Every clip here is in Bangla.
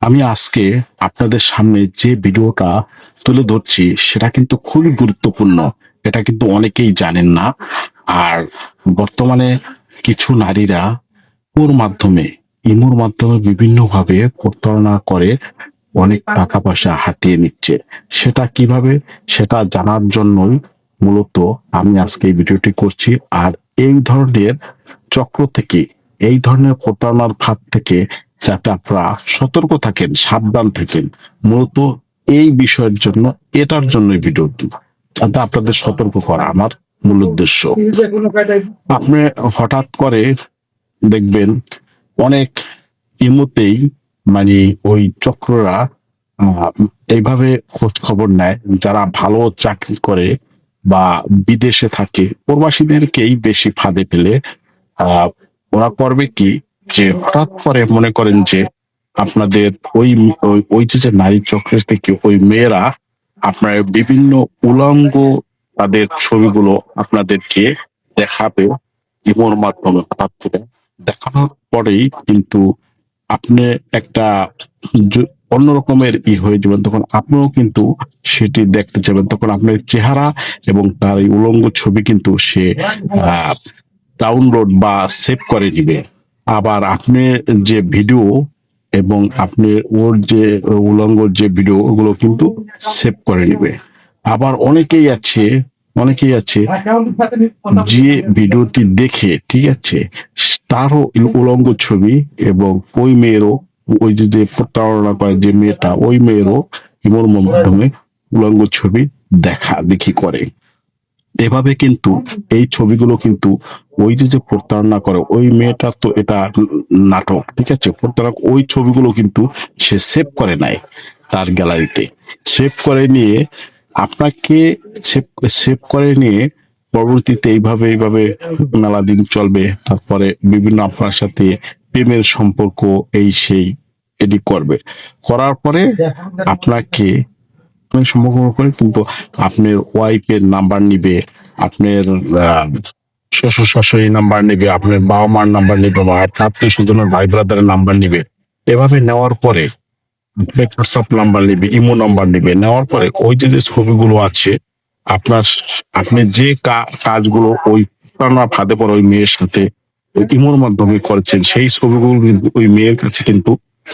আমি আজকে আপনাদের সামনে যে ভিডিওটা তুলে ধরছি সেটা কিন্তু খুবই গুরুত্বপূর্ণ। এটা কিন্তু অনেকেই জানেন না। আর বর্তমানে কিছু নারীরা ইমোর মাধ্যমে ইমোর মাধ্যমে বিভিন্নভাবে প্রতারণা করে অনেক টাকা পয়সা হাতিয়ে নিচ্ছে। সেটা কিভাবে, সেটা জানার জন্যই মূলত আমি আজকে এই ভিডিওটি করছি। আর এই ধরনের চক্র থেকে, এই ধরনের প্রতারণার ফাঁদ থেকে যাতে আপনারা সতর্ক থাকেন, সাবধান থাকেন, মূলত এই বিষয়ের জন্য, এটার জন্য ভিডিওটি, যাতে আপনাদের সতর্ক করা আমার মূল উদ্দেশ্য। আপনি হঠাৎ করে দেখবেন অনেক ইমোতেই মানে ওই চক্ররা আহ, এইভাবে খোঁজ খবর নেয়, যারা ভালো চাকরি করে বা বিদেশে থাকে প্রবাসীদেরকেই বেশি ফাঁদে ফেলে। আহ ওরা করবে কি, যে হঠাৎ করে মনে করেন যে আপনাদের ওই ওই ওই যে নারী চক্রের থেকে ওই মেয়েরা আপনার বিভিন্ন উলঙ্গ তাদের ছবিগুলো আপনাদেরকে দেখাবে ইমোর মাধ্যমে। হঠাৎ করে দেখানোর পরেই কিন্তু আপনি একটা অন্য রকমের হয়ে যাবেন। তখন আপনিও কিন্তু সেটি দেখতে চাইবেন। তখন আপনার চেহারা এবং তার এই উলঙ্গ ছবি কিন্তু সে ডাউনলোড বা সেভ করে নিবে। আবার আপনি যে ভিডিও এবং আপনি ওর যে উলঙ্গ যে ভিডিও, ওগুলো কিন্তু সেভ করে নিবে। আবার অনেকেই আছে যে ভিডিওটি দেখে, ঠিক আছে, তারও উলঙ্গ ছবি এবং ওই মেয়েরও, ওই যে প্রতারণা করে যে মেয়েটা, ওই মেয়েরও ইমোর মাধ্যমে উলঙ্গ ছবি দেখা দেখি করে। এভাবে কিন্তু এই ছবিগুলো কিন্তু ওই যে প্রতারণা করে ওই মেয়েটার, তো এটা নাটক, ঠিক আছে। প্রতারক ওই ছবিগুলো কিন্তু সে সেভ করে নেয় তার গ্যালারিতে। সেভ করে নিয়ে আপনাকে সেভ সেভ করে নিয়ে পরবর্তীতে এইভাবে মেলা দিন চলবে। তারপরে বিভিন্ন আপনার সাথে প্রেমের সম্পর্ক, এই সেই এটি করবে। করার পরে আপনাকে সম্পর্ক করে কিন্তু আপনার ওয়াইফের নাম্বার নিবে, আপনার শ্বশুর শাশুড়ির নাম্বার নিবে, আপনার বাবা মার নাম্বার নিবে, বা আপনার আত্মীয় স্বজনের ভাই ব্রাদারের নাম্বার নিবে। এভাবে নেওয়ার পরে হোয়াটসঅ্যাপ নাম্বার নিবে, ইমো নাম্বার নিবে। নেওয়ার পরে ওই যে ছবিগুলো আছে আপনার, আপনি যে কাজগুলো ওই ফাঁদে পড়ে ওই মেয়ের সাথে ওই ইমোর মাধ্যমে করেছেন, সেই ছবিগুলো কিন্তু ওই মেয়ের কাছে কিন্তু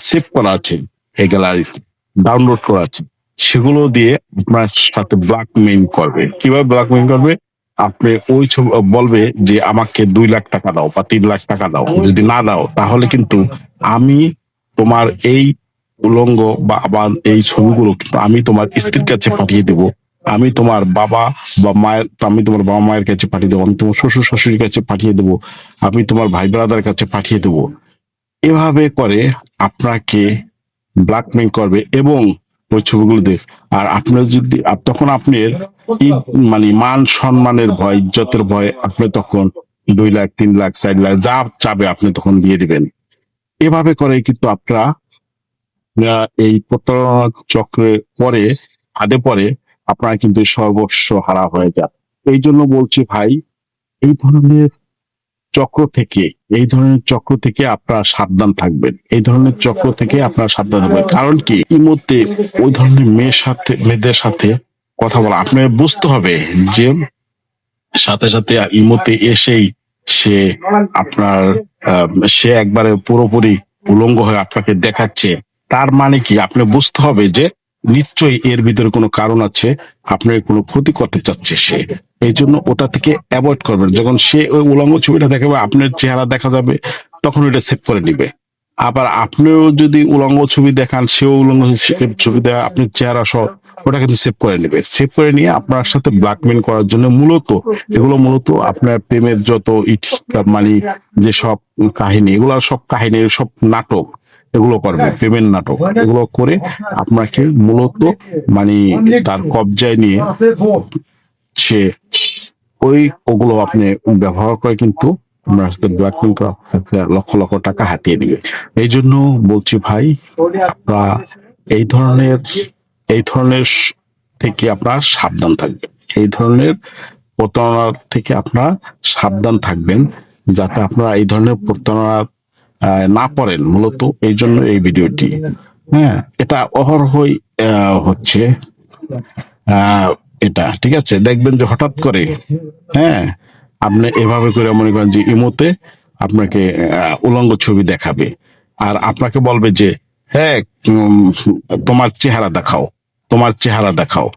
সেভ করা আছে, এই গ্যালারিতে ডাউনলোড করা আছে। সেগুলো দিয়ে আপনার সাথে ব্ল্যাকমেইল করবে। কিভাবে ব্ল্যাকমেইল করবে? আপনি ওই ছবি বলবে যে আমাকে 2 লাখ টাকা দাও বা 3 লাখ টাকা দাও, যদি না দাও তাহলে কিন্তু আমি তোমার এই উলঙ্গ বা আবার এই ছবিগুলো কিন্তু আমি তোমার স্ত্রীর কাছে পাঠিয়ে দেব। আমি তোমার বাবা বা মায়ের, আমি তোমার বাবা মায়ের কাছে পাঠিয়ে দেবো, আমি তোমার শ্বশুর শাশুড়ির কাছে পাঠিয়ে দেবো, আমি তোমার ভাই ব্রাদার কাছে পাঠিয়ে দেবো। এভাবে করে আপনাকে ব্ল্যাকমেইল করবে এবং ওই ছবিগুলো দেখ। আর আপনার যদি তখন আপনার মানে মান সম্মানের ভয়, ইজ্জতের ভয়, আপনি তখন 2 লাখ, 3 লাখ, 4 লাখ যা চাবে আপনি তখন দিয়ে দিবেন। এভাবে করে কিন্তু আপনারা এই প্রতারণা চক্রে পরে, ফাঁদে পরে আপনারা কিন্তু সর্বস্ব হারা হয়ে যান। এই জন্য বলছি ভাই, এই ধরনের চক্র থেকে এই ধরনের চক্র থেকে আপনারা সাবধান থাকবেন। এই ধরনের চক্র থেকে আপনারা সাবধান থাকবেন। কারণ কি, এই মুহূর্তে ওই ধরনের মেয়েদের সাথে কথা বলা আপনার বুঝতে হবে যে সাথে সাথে ইমোতে এসেই সে আপনার সে একবারে পুরোপুরি উলঙ্গ হয়ে আপনাকে দেখাচ্ছে। তার মানে কি, আপনি বুঝতে হবে যে নিশ্চয়ই এর ভিতরে কোনো কারণ আছে, আপনার কোনো ক্ষতি করতে চাচ্ছে সে। এই জন্য ওটা থেকে অ্যাভয়েড করবেন। যখন সে ওই উলঙ্গ ছবিটা দেখাবে, আপনার চেহারা দেখা যাবে, তখন ওটা সেভ করে নিবে। আবার আপনিও যদি উলঙ্গ ছবি দেখান, সেও উলঙ্গ ছবি দেয়, আপনার চেহারা সহ ওটা কিন্তু সেভ করে নেবে। সেভ করে নিয়ে আপনার সাথে ব্ল্যাকমেল করার জন্য মূলত আপনার প্রেমের যত মানে যে সব কাহিনী, এগুলো সব কাহিনী, সব নাটক এগুলো করবে, প্রেমের নাটক এগুলো করে আপনাকে মূলত মানে তার কবজায় নিয়ে সে ওই ওগুলো আপনি ব্যবহার করে কিন্তু আপনার সাথে ব্ল্যাকমেল করা, লক্ষ লক্ষ টাকা হাতিয়ে দিবে। এই জন্য বলছি ভাই, আপনারা এই ধরনের এই ধরনের থেকে আপনারা সাবধান থাকবেন। এই ধরনের প্রতারণা থেকে আপনারা সাবধান থাকবেন, যাতে আপনারা এই ধরনের প্রতারণা না করেন। মূলত এই জন্য এই ভিডিওটি। হ্যাঁ, এটা অহরহই হচ্ছে আহ, এটা ঠিক আছে। দেখবেন যে হঠাৎ করে, হ্যাঁ, আপনি এভাবে করে মনে করেন যে ইমোতে আপনাকে উলঙ্গ ছবি দেখাবে, আর আপনাকে বলবে যে হ্যাঁ, উম, তোমার চেহারা দেখাও, তোমার চেহারা দেখাও,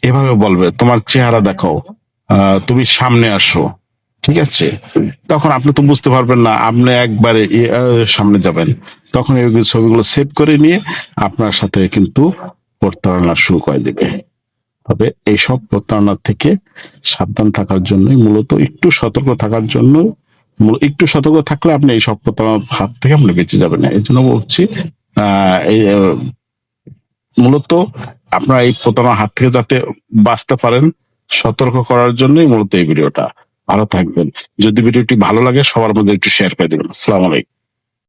এভাবে বলবে তোমার চেহারা দেখাও, তুমি সামনে আসো, ঠিক আছে। তখন আপনি তো বুঝতে পারবেন না, আপনি একবারে সামনে যাবেন, তখন এই ছবিগুলো সেভ করে নিয়ে আপনার সাথে কিন্তু প্রতারণা শুরু করে দিবে। তবে এইসব প্রতারণা থেকে সাবধান থাকার জন্যই, মূলত একটু সতর্ক থাকার জন্য, একটু সতর্ক থাকলে আপনি এই সব প্রতারণার হাত থেকে আপনি বেঁচে যাবেন। না, এই জন্য বলছি মূলত আপনারা এই প্রতারণার হাত থেকে যাতে বাঁচতে পারেন, সতর্ক করার জন্যই মূলত এই ভিডিওটা। ভালো থাকবেন। যদি ভিডিওটি ভালো লাগে সবার মধ্যে একটু শেয়ার করে দিবেন। আসসালামু আলাইকুম।